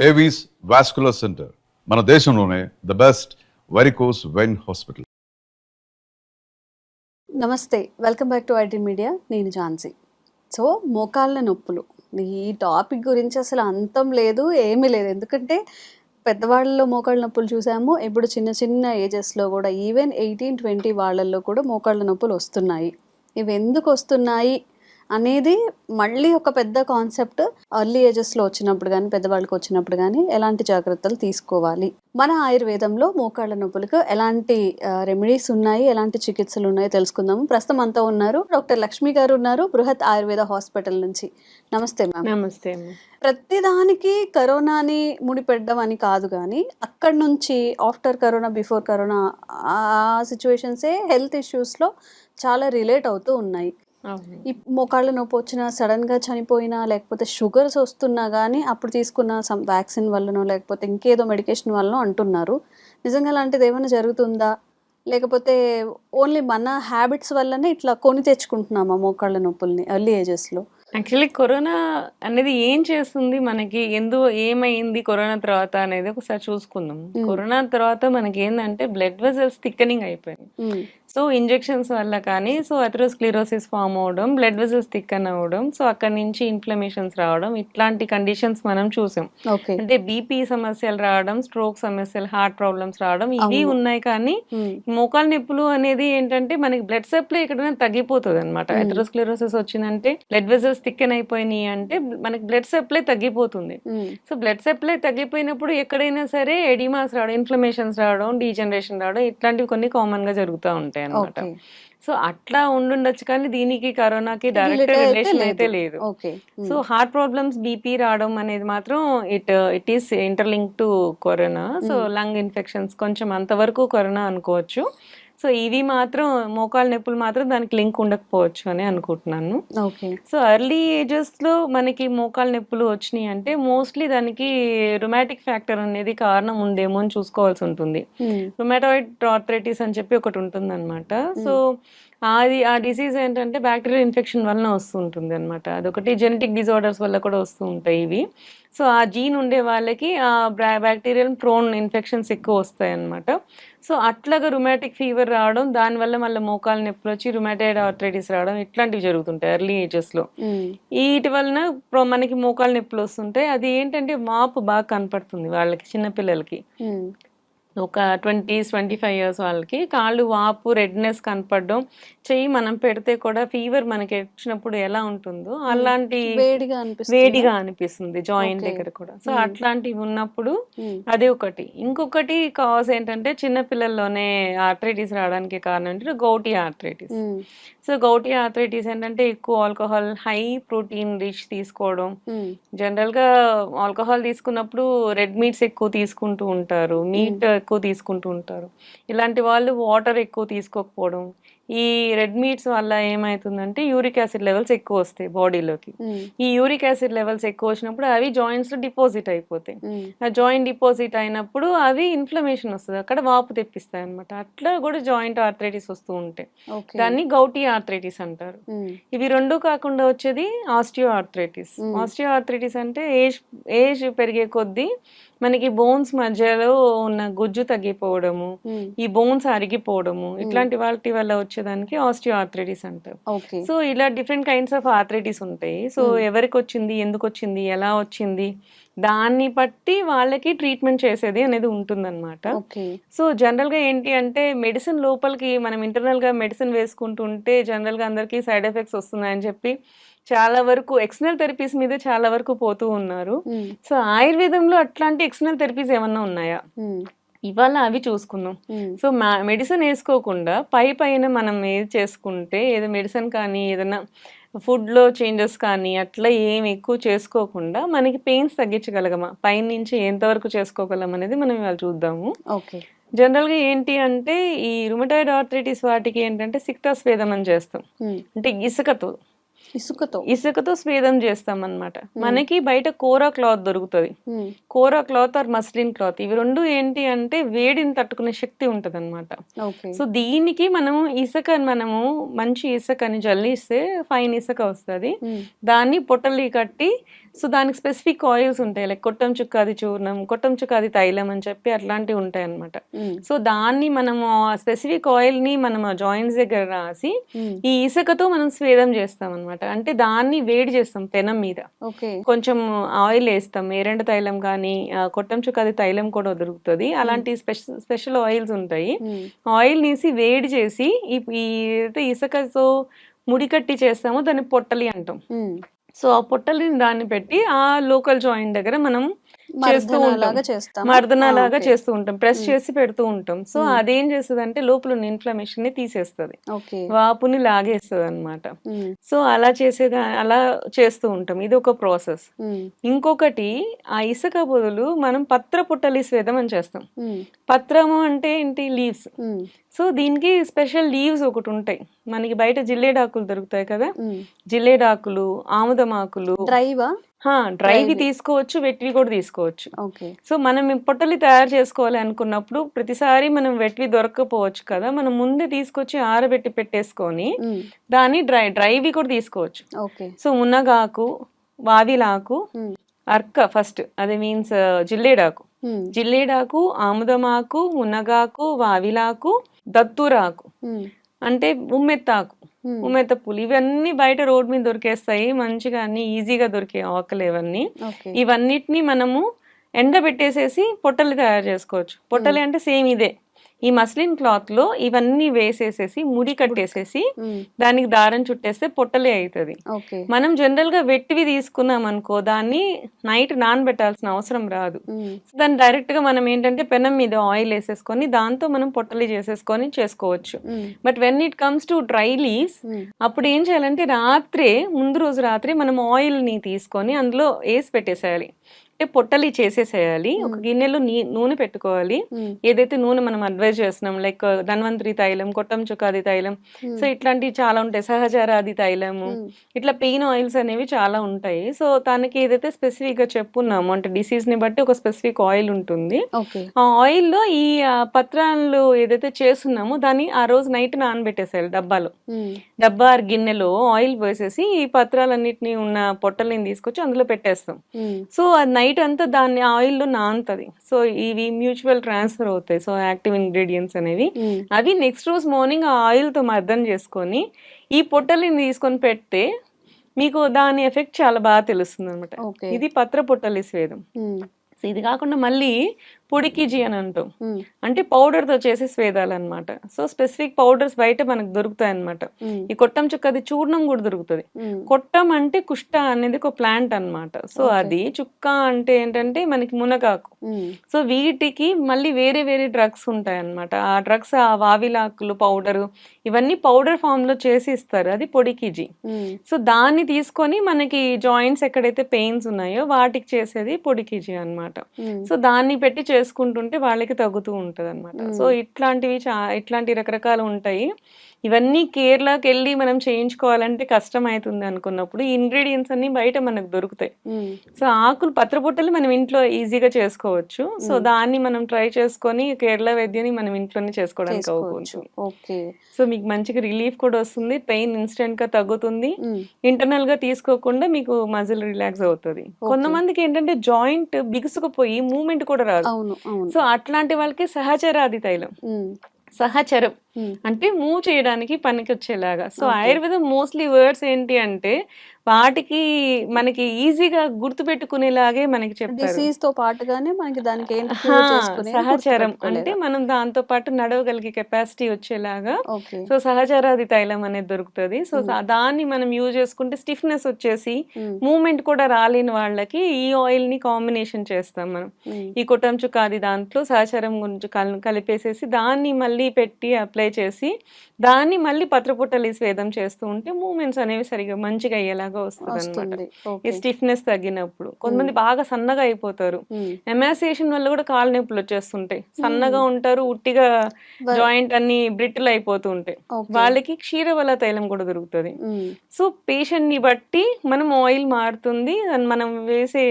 Avis vascular centre మన దేశంలోనే the best varicose vein hospital. నమస్తే, welcome back to IT Media. నేను Jhansi. So మోకాళ్ళ నొప్పులు, ఈ టాపిక్ గురించి అసలు అంతం లేదు, ఏమీ లేదు. ఎందుకంటే పెద్దవాళ్ళలో మోకాళ్ళ నొప్పులు చూసాము, ఇప్పుడు చిన్న చిన్న ఏజెస్లో కూడా ఈవెన్ 18-20 వాళ్ళల్లో కూడా మోకాళ్ళ నొప్పులు వస్తున్నాయి. ఇవి ఎందుకు వస్తున్నాయి అనేది మళ్ళీ ఒక పెద్ద కాన్సెప్ట్. ఎర్లీ ఏజెస్లో వచ్చినప్పుడు కానీ పెద్దవాళ్ళకి వచ్చినప్పుడు కానీ ఎలాంటి జాగ్రత్తలు తీసుకోవాలి, మన ఆయుర్వేదంలో మోకాళ్ళ నొప్పులకు ఎలాంటి రెమెడీస్ ఉన్నాయి, ఎలాంటి చికిత్సలు ఉన్నాయో తెలుసుకుందాము. ప్రస్తుతం అంతా ఉన్నారు డాక్టర్ లక్ష్మి గారు ఉన్నారు, బృహత్ ఆయుర్వేద హాస్పిటల్ నుంచి. నమస్తే మ్యామ్. నమస్తే. ప్రతిదానికి కరోనాని ముడిపెట్టడం అని కాదు, కానీ అక్కడి నుంచి ఆఫ్టర్ కరోనా, బిఫోర్ కరోనా ఆ సిచ్యువేషన్సే హెల్త్ ఇష్యూస్లో చాలా రిలేట్ అవుతూ ఉన్నాయి. ఈ మోకాళ్ళ నొప్పి వచ్చినా, సడన్గా చనిపోయినా, లేకపోతే షుగర్స్ వస్తున్నా కానీ అప్పుడు తీసుకున్న వ్యాక్సిన్ వల్లనో లేకపోతే ఇంకేదో మెడికేషన్ వల్లనో అంటున్నారు. నిజంగా అలాంటిది ఏమైనా జరుగుతుందా, లేకపోతే ఓన్లీ మన హ్యాబిట్స్ వల్లనే ఇట్లా కొని తెచ్చుకుంటున్నామా మోకాళ్ళ నొప్పుల్ని ఎర్లీ ఏజెస్లో? యాక్చువల్లీ కరోనా అనేది ఏం చేస్తుంది మనకి, ఏమైంది కరోనా తర్వాత అనేది ఒకసారి చూసుకుందాం. కరోనా తర్వాత మనకి ఏంటంటే బ్లడ్ వెజల్స్ థిక్కనింగ్ అయిపోయింది. సో ఇంజెక్షన్స్ వల్ల కానీ, సో అథెరోస్క్లెరోసిస్ ఫామ్ అవడం, బ్లడ్ వెజల్స్ థిక్కన్ అవ్వడం, సో అక్కడి నుంచి ఇన్ఫ్లమేషన్స్ రావడం, ఇట్లాంటి కండిషన్స్ మనం చూసాం. అంటే బీపీ సమస్యలు రావడం, స్ట్రోక్ సమస్యలు, హార్ట్ ప్రాబ్లమ్స్ రావడం, ఇవి ఉన్నాయి. కానీ మోకాళ్ళ నొప్పులు అనేది ఏంటంటే మనకి బ్లడ్ సప్లై ఎక్కడైనా తగ్గిపోతుంది అనమాట. అథెరోస్క్లెరోసిస్ వచ్చిందంటే బ్లడ్ వెజల్స్ థిక్కన్ అయిపోయినాయి అంటే మనకి బ్లడ్ సప్లై తగ్గిపోతుంది. సో బ్లడ్ సప్లై తగ్గిపోయినప్పుడు ఎక్కడైనా సరే ఎడిమాస్ రావడం, ఇన్ఫ్లమేషన్స్ రావడం, డీజనరేషన్ రావడం, ఇట్లాంటివి కొన్ని కామన్ గా జరుగుతూ ఉంటాయి అన్నమాట. సో అట్లా ఉండుండొచ్చు, కానీ దీనికి కరోనాకి డైరెక్ట్ రిలేషన్ అయితే లేదు. సో హార్ట్ ప్రాబ్లమ్స్, బీపీ రావడం అనేది మాత్రం it is interlink to corona. So lung infections కొంచెం అంతవరకు కరోనా అనుకోవచ్చు. సో ఇవి మాత్రం మోకాళ్ళ నొప్పులు మాత్రం దానికి లింక్ ఉండకపోవచ్చు అని అనుకుంటున్నాను. సో ఎర్లీ ఏజెస్ లో మనకి మోకాళ్ళ నొప్పులు వచ్చినాయి అంటే మోస్ట్లీ దానికి రుమాటిక్ ఫ్యాక్టర్ అనేది కారణం ఉందేమో అని చూసుకోవాల్సి ఉంటుంది. రుమాటాయిడ్ ఆర్థరైటిస్ అని చెప్పి ఒకటి ఉంటుంది అనమాట. సో ఆ డిసీజ్ ఏంటంటే బ్యాక్టీరియల్ ఇన్ఫెక్షన్ వలన వస్తుంటుంది అనమాట. అదొకటి జెనెటిక్ డిజార్డర్స్ వల్ల కూడా వస్తూ ఉంటాయి ఇవి. సో ఆ జీన్ ఉండే వాళ్ళకి ఆ బ్యాక్టీరియల్ ప్రోన్ ఇన్ఫెక్షన్స్ ఎక్కువ వస్తాయి అనమాట. సో అట్లాగా రుమాటిక్ ఫీవర్ రావడం, దానివల్ల మళ్ళీ మోకాళ్ళ నొప్పులు వచ్చి రుమాటాయిడ్ ఆర్థరైటిస్ రావడం, ఇట్లాంటివి జరుగుతుంటాయి ఎర్లీ ఏజెస్ లో. వీటి వలన మనకి మోకాళ్ళ నొప్పులు వస్తుంటాయి. అది ఏంటంటే వాపు బాగా కనపడుతుంది వాళ్ళకి, చిన్నపిల్లలకి. ఒక 20-25 years వాళ్ళకి కాళ్ళు వాపు, రెడ్నెస్ కనపడడం, చెయ్యి మనం పెడితే కూడా ఫీవర్ మనకి వచ్చినప్పుడు ఎలా ఉంటుందో అలాంటి వేడిగా అనిపిస్తుంది జాయింట్ దగ్గర కూడా. సో అట్లాంటివి ఉన్నప్పుడు అదే ఒకటి. ఇంకొకటి కాజ్ ఏంటంటే చిన్న పిల్లల్లోనే ఆర్థరైటిస్ రావడానికి కారణం ఏంటంటే gouty arthritis. So gouty arthritis ఏంటంటే ఎక్కువ ఆల్కహాల్, హై ప్రోటీన్ రిచ్ తీసుకోవడం. జనరల్ గా ఆల్కహాల్ తీసుకున్నప్పుడు రెడ్ మీట్స్ ఎక్కువ తీసుకుంటూ ఉంటారు, మీట్ ఎక్కువ తీసుకుంటూ ఉంటారు. ఇలాంటి వాళ్ళు వాటర్ ఎక్కువ తీసుకోకపోవడం, ఈ రెడ్ మీట్స్ వల్ల ఏమైతుందంటే యూరిక్ యాసిడ్ లెవెల్స్ ఎక్కువ వస్తాయి బాడీలోకి. ఈ యూరిక్ యాసిడ్ లెవెల్స్ ఎక్కువ వచ్చినప్పుడు అవి జాయింట్స్ లో డిపాజిట్ అయిపోతాయి. ఆ జాయింట్ డిపాజిట్ అయినప్పుడు అవి ఇన్ఫ్లమేషన్ వస్తుంది, అక్కడ వాపు తెప్పిస్తాయి అనమాట. అట్లా కూడా జాయింట్ ఆర్థరైటిస్ వస్తూ ఉంటాయి. దాన్ని గౌటీ ఆర్థరైటిస్ అంటారు. ఇవి రెండు కాకుండా వచ్చేది ఆస్టియో ఆర్థరైటిస్. ఆస్టియో ఆర్థరైటిస్ అంటే ఏజ్ పెరిగే కొద్దీ మనకి బోన్స్ మధ్యలో ఉన్న గుజ్జు తగ్గిపోవడము, ఈ బోన్స్ అరిగిపోవడము, ఇట్లాంటి వాటి వల్ల వచ్చేదానికి ఆస్టియో ఆర్థరైటిస్ అంటారు. సో ఇలా డిఫరెంట్ కైండ్స్ ఆఫ్ ఆర్థరైటిస్ ఉంటాయి. సో ఎవరికి వచ్చింది, ఎందుకు వచ్చింది, ఎలా వచ్చింది, దాన్ని బట్టి వాళ్ళకి ట్రీట్మెంట్ చేసేది అనేది ఉంటుందన్నమాట. సో జనరల్ గా ఏంటి అంటే మెడిసిన్ లోపలికి మనం ఇంటర్నల్ గా మెడిసిన్ వేసుకుంటుంటే జనరల్ గా అందరికి సైడ్ ఎఫెక్ట్స్ వస్తున్నాయని చెప్పి చాలా వరకు ఎక్స్టర్నల్ థెరపీస్ మీద చాలా వరకు పోతూ ఉన్నారు. సో ఆయుర్వేదంలో అట్లాంటి ఎక్స్టర్నల్ థెరపీస్ ఏమన్నా ఉన్నాయా, ఇవాళ అవి చూసుకుందాం. సో మెడిసిన్ వేసుకోకుండా పైన మనం ఏది చేసుకుంటే, ఏదో మెడిసిన్ కానీ ఏదైనా ఫుడ్ లో చేంజెస్ కానీ అట్లా ఏం ఎక్కువ చేసుకోకుండా మనకి పెయిన్స్ తగ్గించగలగమా, పైన నుంచి ఎంతవరకు చేసుకోగలం అనేది మనం ఇవాళ చూద్దాము. జనరల్ గా ఏంటి అంటే ఈ రుమటాయిడ్ ఆర్థరైటిస్ వాటికి ఏంటంటే సిక్తా స్వేదం అని చేస్తాం. అంటే ఇసుకతో స్వేదం చేస్తాం అన్నమాట. మనకి బయట కోరా క్లాత్ దొరుకుతుంది, కోరా క్లాత్ ఆర్ మస్లిన్ క్లాత్. ఇవి రెండు ఏంటి అంటే వేడిని తట్టుకునే శక్తి ఉంటది అనమాట. సో దీనికి మనము మంచి ఇసుకని జల్లిస్తే ఫైన్ ఇసుక వస్తుంది. దాన్ని పొట్టలి కట్టి సో దానికి స్పెసిఫిక్ ఆయిల్స్ ఉంటాయి, లైక్ కొట్టం చుక్కాది చూర్ణం, కొట్టం చుక్కాది తైలం అని చెప్పి అట్లాంటివి ఉంటాయి అనమాట. సో దాన్ని మనము స్పెసిఫిక్ ఆయిల్ ని మనం జాయింట్స్ దగ్గర రాసి ఈ ఇసుకతో మనం స్వేదం చేస్తాం అనమాట. అంటే దాన్ని వేడి చేస్తాం పెనం మీద, కొంచెం ఆయిల్ వేస్తాం, ఎర్రండ తైలం కానీ కొట్టం చుక్కాది తైలం కూడా దొరుకుతుంది. అలాంటి స్పెషల్ ఆయిల్స్ ఉంటాయి. ఆయిల్ నీసి వేడి చేసి ఈ ఇసుకతో ముడి కట్టి చేస్తామో దాన్ని పొట్టలి అంటాం. సో ఆ పొట్టలిని దాన్ని పెట్టి ఆ లోకల్ జాయింట్ దగ్గర మనం చేస్తూ ఉంటాం, మర్దన లాగా చేస్తూ ఉంటాం, ప్రెస్ చేసి పెడుతూ ఉంటాం. సో అదేం చేస్తుంది అంటే లోపల ఉన్న ఇన్ఫ్లమేషన్ ని తీసేస్తుంది, వాపుని లాగేస్తుంది అనమాట. సో అలా అలా చేస్తూ ఉంటాం. ఇది ఒక ప్రాసెస్. ఇంకొకటి, ఆ ఇసుక బదులు మనం పత్ర పుట్టలి స్వేదం అని చేస్తాం. పత్రము అంటే ఏంటి, లీవ్స్. సో దీనికి స్పెషల్ లీవ్స్ ఒకటి ఉంటాయి. మనకి బయట జిల్లేడాకులు దొరుకుతాయి కదా, జిల్లేడాకులు, ఆముదమాకులు, డ్రైవి తీసుకోవచ్చు, వెట్వి కూడా తీసుకోవచ్చు. సో మనం పొట్టలి తయారు చేసుకోవాలి అనుకున్నప్పుడు ప్రతిసారి మనం వెట్వి దొరకకపోవచ్చు కదా, మనం ముందే తీసుకొచ్చి ఆరబెట్టి పెట్టేసుకొని దాన్ని డ్రైవి కూడా తీసుకోవచ్చు. సో మునగాకు, వావిలాకు, అర్క ఫస్ట్, అది మీన్స్ జిల్లేడాకు, జిల్లేడాకు, ఆముదమాకు, మునగాకు, వావిలాకు, దత్తూరాకు అంటే ఉమ్మెత్తాకు, ఉమ్మెత్త పూలు, ఇవన్నీ బయట రోడ్ మీద దొరికేస్తాయి మంచిగా, అన్ని ఈజీగా దొరికే ఆకులు ఇవన్నీ. ఇవన్నిటిని మనము ఎండబెట్టేసేసి పొట్టలు తయారు చేసుకోవచ్చు. పొట్టలి అంటే సేమ్ ఇదే, ఈ మస్లిన్ క్లాత్ లో ఇవన్నీ వేసేసేసి ముడి కట్టేసేసి దానికి దారం చుట్టేస్తే పొట్టలే అవుతుంది. మనం జనరల్ గా వెట్టివి తీసుకున్నాం అనుకో, దాన్ని నైట్ నానబెట్టాల్సిన అవసరం రాదు. దాన్ని డైరెక్ట్ గా మనం ఏంటంటే పెనం మీద ఆయిల్ వేసేసుకొని దాంతో మనం పొట్టలి చేసేసుకొని చేసుకోవచ్చు. But when it comes to dry leaves, అప్పుడు ఏం చేయాలంటే ముందు రోజు రాత్రి మనం ఆయిల్ ని తీసుకొని అందులో వేసి పెట్టేసేయాలి. పొట్టలి చేసేసేయాలి. ఒక గిన్నెలో నూనె పెట్టుకోవాలి. ఏదైతే నూనె మనం అడ్వైజ్ చేస్తున్నాం, లైక్ ధన్వంతరి తైలం, కొట్టం చుక్కాది తైలం, సో ఇట్లాంటివి చాలా ఉంటాయి, సహచరాది తైలము, ఇట్లా పెయిన్ ఆయిల్స్ అనేవి చాలా ఉంటాయి. సో దానికి ఏదైతే స్పెసిఫిక్ గా చెప్పున్నాము అంటే డిసీజ్ ని బట్టి ఒక స్పెసిఫిక్ ఆయిల్ ఉంటుంది. ఆ ఆయిల్ లో ఈ పత్రాలు ఏదైతే చేస్తున్నామో దాన్ని ఆ రోజు నైట్ నానబెట్టేసేయాలి డబ్బా గిన్నెలో ఆయిల్ వేసేసి ఈ పత్రాలన్నిటిని ఉన్న పొట్టల్ని తీసుకొచ్చి అందులో పెట్టేస్తాం. సో అది నైట్ అంతా దాన్ని ఆయిల్ లో నానుతుంది. సో ఇవి మ్యూచువల్ ట్రాన్స్ఫర్ అవుతాయి. సో యాక్టివ్ ఇంగ్రీడియంట్స్ అనేవి అవి నెక్స్ట్ రోజు మార్నింగ్ ఆ ఆయిల్ తో మర్దన చేసుకొని ఈ పొట్టలిని తీసుకొని పెడితే మీకు దాని ఎఫెక్ట్ చాలా బాగా తెలుస్తుంది అనమాట. ఇది పత్ర పొట్టలి స్వేదం. ఇది కాకుండా మళ్ళీ పొడికిజీ అని అంటాం, అంటే పౌడర్ తో చేసే స్వేదాలు అనమాట. సో స్పెసిఫిక్ పౌడర్స్ బయట మనకు దొరుకుతాయి అనమాట. ఈ కొట్టం చుక్కది చూర్ణం కూడా దొరుకుతుంది. కొట్టం అంటే కుష్ట అనేది ఒక ప్లాంట్ అనమాట. సో అది చుక్క అంటే ఏంటంటే మనకి మునగాకు. సో వీటికి మళ్ళీ వేరే వేరే డ్రగ్స్ ఉంటాయి అనమాట. ఆ డ్రగ్స్, ఆ వావిలాకులు పౌడర్, ఇవన్నీ పౌడర్ ఫామ్ లో చేసి ఇస్తారు, అది పొడికిజీ. సో దాన్ని తీసుకొని మనకి జాయింట్స్ ఎక్కడైతే పెయిన్స్ ఉన్నాయో వాటికి చేసేది పొడికిజీ అనమాట. సో దాన్ని పెట్టి చేసుకుంటుంటే వాళ్ళకి తగ్గుతూ ఉంటది అనమాట. సో ఇట్లాంటి రకరకాలు ఉంటాయి. ఇవన్నీ కేరళకి వెళ్ళి మనం చేయించుకోవాలంటే కష్టం అవుతుంది అనుకున్నప్పుడు ఈ ఇంగ్రీడియంట్స్ అన్ని బయట మనకు దొరుకుతాయి. సో ఆకులు, పత్రపుట్టలు మనం ఇంట్లో ఈజీగా చేసుకోవచ్చు. సో దాన్ని మనం ట్రై చేసుకొని కేరళ వైద్యాన్ని మనం ఇంట్లోనే చేసుకోవడానికి అవ్వచ్చు. సో మీకు మంచిగా రిలీఫ్ కూడా వస్తుంది, పెయిన్ ఇన్స్టెంట్ గా తగ్గుతుంది, ఇంటర్నల్ గా తీసుకోకుండా మీకు మజిల్ రిలాక్స్ అవుతుంది. కొంతమందికి ఏంటంటే జాయింట్ బిగుసుకుపోయి మూవ్మెంట్ కూడా రాదు. సో అట్లాంటి వాళ్ళకి సహచరాది తైలం, సహచరం అంటే మూవ్ చేయడానికి పనికి వచ్చేలాగా. సో ఆయుర్వేదం మోస్ట్లీ వర్డ్స్ ఏంటి అంటే వాటికి మనకి ఈజీగా గుర్తు పెట్టుకునేలాగే మనకి చెప్తారు. సహచరం అంటే మనం దాంతో పాటు నడవగలిగే కెపాసిటీ వచ్చేలాగా. సో సహచరాది తైలం అనేది దొరుకుతుంది. సో దాన్ని మనం యూజ్ చేసుకుంటే స్టిఫ్నెస్ వచ్చేసి మూవ్మెంట్ కూడా రాలేని వాళ్ళకి ఈ ఆయిల్ ని కాంబినేషన్ చేస్తాం మనం. ఈ కొట్టం చుక్కాది దాంట్లో సహచరం గురించి కలిపేసేసి దాన్ని మళ్ళీ పెట్టి అప్లై చేసి దాన్ని మళ్ళీ పత్రపుట్టలి స్వేదం చేస్తూ ఉంటే మూవ్మెంట్స్ అనేవి సరిగా మంచిగా అయ్యేలాగా వస్తుంది అనమాట. ఈ స్టిఫ్నెస్ తగ్గినప్పుడు కొంతమంది బాగా సన్నగా అయిపోతారు, ఎమాసియేషన్ వల్ల కూడా కాళ్ళ నొప్పులు వచ్చేస్తుంటాయి, సన్నగా ఉంటారు, ఉట్టిగా జాయింట్ అన్ని బ్రిటిల్ అయిపోతూ ఉంటాయి. వాళ్ళకి క్షీరవల్ల తైలం కూడా దొరుకుతుంది. సో పేషెంట్ ని బట్టి మనం ఆయిల్ మారుతుంది, మనం వేసే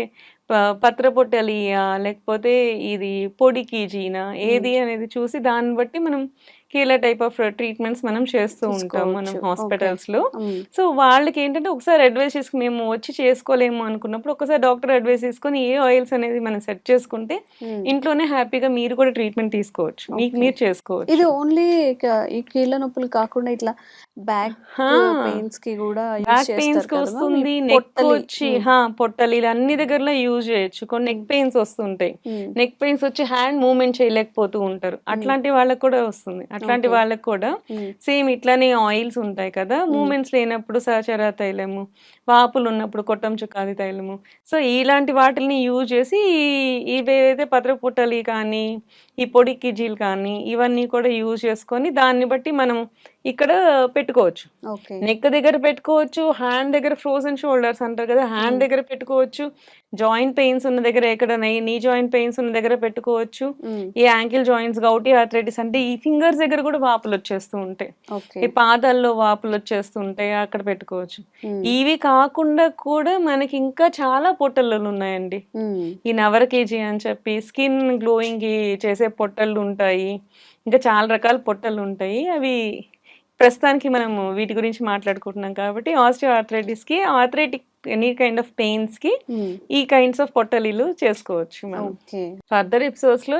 పత్రపొట్టలియా లేకపోతే ఇది పొడికిజీనా ఏది అనేది చూసి దాన్ని బట్టి మనం కీల టైప్ ఆఫ్ ట్రీట్మెంట్స్ మనం చేస్తూ ఉంటాం మనం తీసుకోవచ్చు. హాస్పిటల్స్ లో. మ్మ్. సో వాళ్ళకి ఏంటంటే ఒకసారి అడ్వైస్ చేసుకుని మేము వచ్చి చేసుకోలేము అనుకున్నప్పుడు ఒకసారి డాక్టర్ అడ్వైస్ తీసుకొని ఏ ఆయిల్స్ అనేది మనం సెట్ చేసుకుంటే మ్మ్. ఇంట్లోనే హ్యాపీగా మీరు కూడా ట్రీట్మెంట్ తీసుకోవచ్చు, మీకు మీరు చేసుకోవచ్చు. ఇది ఓన్లీ ఈ కీళ్ళ నొప్పులు కాకుండా ఇట్లా బ్యాక్ పెయిన్స్ కి కూడా use బ్యాక్ చేస్తారు పెయిన్స్ కి కదా వస్తుంది, ma'am? ఈ నెక్ పొట్టలి. వచ్చి పొట్టలు ఇలా అన్ని దగ్గరలో యూజ్ చేయొచ్చు. కొన్ని నెక్ పెయిన్స్ వస్తుంటాయి, మ్మ్. నెక్ పెయిన్స్ వచ్చి హ్యాండ్ మూవ్మెంట్ చేయలేకపోతూ ఉంటారు, అట్లాంటి వాళ్ళకి కూడా వస్తుంది. అట్లాంటి Okay. వాళ్ళకి కూడా మ్మ్. సేమ్ ఇట్లానే ఆయిల్స్ ఉంటాయి కదా, మూమెంట్స్ లేనప్పుడు సహచర తైలము, వాపులు ఉన్నప్పుడు కొట్టం చుక్కాది తైలము. సో ఇలాంటి వాటిని యూజ్ చేసి ఇవేదైతే పత్ర పుట్టలి కానీ ఈ పొడి కిజీలు కానీ ఇవన్నీ కూడా యూజ్ చేసుకొని దాన్ని బట్టి మనం ఇక్కడ పెట్టుకోవచ్చు. ఓకే. నెక్ దగ్గర పెట్టుకోవచ్చు, హ్యాండ్ దగ్గర ఫ్రోజన్ షోల్డర్స్ అంటారు కదా, హ్యాండ్ దగ్గర పెట్టుకోవచ్చు, జాయింట్ పెయిన్స్ ఉన్న దగ్గర ఎక్కడ నీ జాయింట్ పెయిన్స్ ఉన్న దగ్గర పెట్టుకోవచ్చు, మ్మ్. ఈ యాంకిల్ జాయింట్స్ గౌటీ ఆర్థరైటిస్ అంటే ఈ ఫింగర్స్ దగ్గర కూడా వాపులు వచ్చేస్తూ ఉంటాయి, ఓకే. ఈ పాదాల్లో వాపులు వచ్చేస్తూ ఉంటాయి, అక్కడ పెట్టుకోవచ్చు. మ్మ్. ఇవి కాకుండా కూడా మనకి ఇంకా చాలా పొట్టలు ఉన్నాయండి. మ్మ్. ఈ నవర కేజీ అని చెప్పి స్కిన్ గ్లోయింగ్ కి చేసే పొట్టలు ఉంటాయి, ఇంకా చాలా రకాల పొట్టలు ఉంటాయి. అవి ప్రస్తుతానికి మనము వీటి గురించి మాట్లాడుకుంటున్నాం కాబట్టి ఆస్టియో ఆర్థరైటిస్ కి, arthritic any kind of pains కి మ్మ్. ఈ కైండ్స్ ఆఫ్ పొట్టలీలు చేసుకోవచ్చు మనం. ఓకే. ఫర్దర్ ఎపిసోడ్స్ లో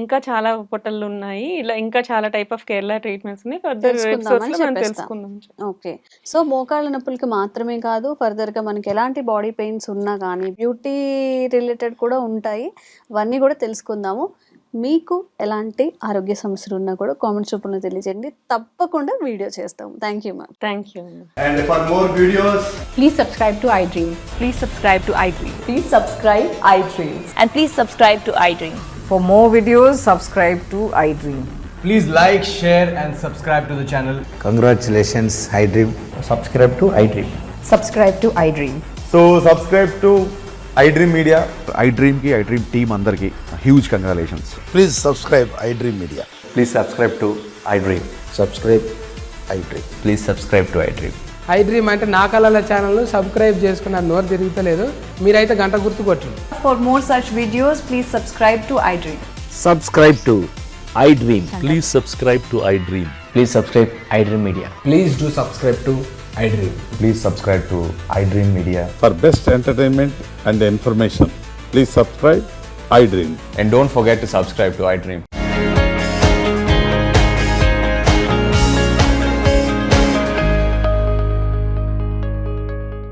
ఇంకా చాలా పొట్టలు ఉన్నాయి, ఇలా ఇంకా చాలా టైప్ ఆఫ్ కేరళ ట్రీట్మెంట్స్ ఉన్నాయి. ఫర్దర్ తెలుసుకుందామని ఎపిసోడ్స్ లో మనం చెప్పేస్తా. తెలుసుకుందాం. ఓకే. సో మోకాళ్ళ నొప్పులకి మాత్రమే కాదు, ఫర్దర్గా మనకి ఎలాంటి బాడీ పెయిన్స్ ఉన్నా కానీ బ్యూటీ రిలేటెడ్ కూడా ఉంటాయి, అవన్నీ కూడా తెలుసుకుందాము. మీకు ఎలాంటి ఆరోగ్య సమస్యలు ఉన్నా కూడా కామెంట్స్ రూపంలో తెలియజేయండి, తప్పకుండా వీడియో చేస్తాము. Thank you ma'am. Thank you. And for more videos, Please subscribe to iDream. Please subscribe to iDream. Please subscribe iDream. And please subscribe to iDream. For more videos, subscribe to iDream. please like, share, and subscribe to the channel. Congratulations, iDream. Subscribe to iDream. Subscribe to iDream. So subscribe to iDream Media. iDream ki iDream team అందరికి huge congratulations. Please subscribe iDream Media. Please subscribe to iDream. Subscribe iDream. Please subscribe to iDream. iDream అంటే నా కళల channel subscribe చేసుకున్న నోరు తిరుగుతలేదు, మీరైతే గంట గుర్తు కొట్టండి. For more such videos, please subscribe to iDream. Subscribe to iDream. Please subscribe to iDream. Please subscribe iDream Media. Please do subscribe to iDream. Please subscribe to iDream Media. For best entertainment and information, please subscribe iDream. And don't forget to subscribe to iDream.